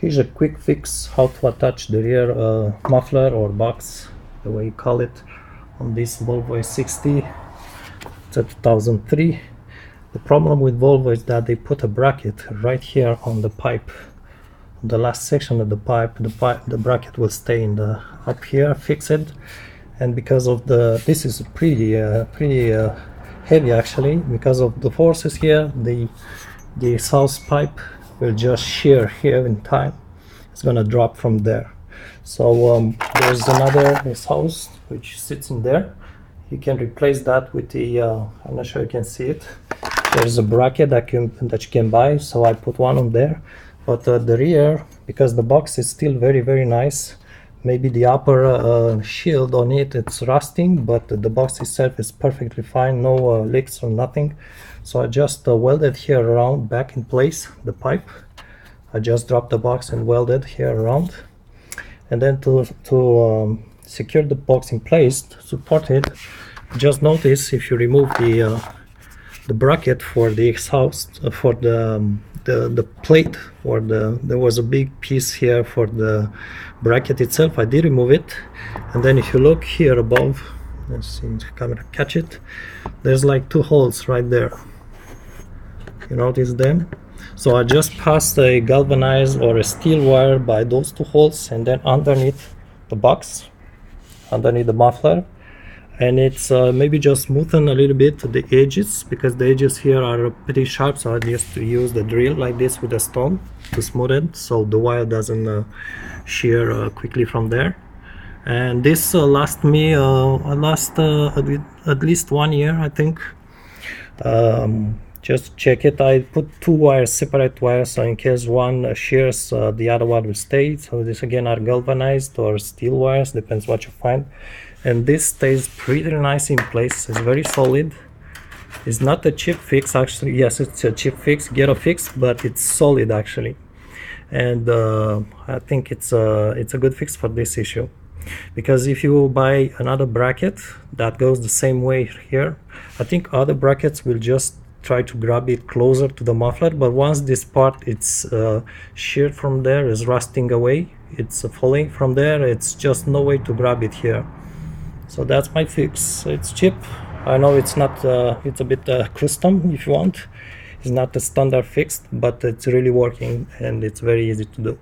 Here's a quick fix how to attach the rear muffler or box, the way you call it, on this Volvo S60. It's a 2003. The problem with Volvo is that they put a bracket right here on the pipe. The last section of the pipe, the bracket will stay in the up here, fixed, and because of this is pretty heavy actually. Because of the forces here, the exhaust pipe will just shear here in time. It's gonna drop from there. So there's another exhaust which sits in there. You can replace that with the I'm not sure you can see it. There's a bracket that you can buy, so I put one on there. But the rear, because the box is still very nice, maybe the upper shield on it's rusting, but the box itself is perfectly fine, no leaks or nothing. So I just welded here around back in place the pipe. I just dropped the box and welded here around, and then to secure the box in place, to support it, just notice if you remove the bracket for the exhaust, for the plate, or there was a big piece here for the bracket itself. I did remove it, and then if you look here above, let's see if the camera catch it, there's like two holes right there. You notice them? So I just passed a galvanized or a steel wire by those two holes, and then underneath the box, underneath the muffler, and it's maybe just smoothen a little bit the edges, because the edges here are pretty sharp, so I just use the drill like this with a stone to smooth it so the wire doesn't shear quickly from there. And this last me at least 1 year, I think. Just check it. I put two wires, separate wires, so in case one shears, the other one will stay. So this again are galvanized or steel wires, depends what you find. And this stays pretty nice in place. It's very solid. It's not a cheap fix actually. Yes, it's a cheap fix, ghetto fix, but it's solid actually. And I think it's a good fix for this issue. Because if you buy another bracket that goes the same way here, I think other brackets will just try to grab it closer to the muffler, but once this part it's sheared from there, is rusting away, it's falling from there, it's just no way to grab it here. So that's my fix. It's cheap. I know it's not it's a bit custom if you want. It's not a standard fix, but it's really working and it's very easy to do.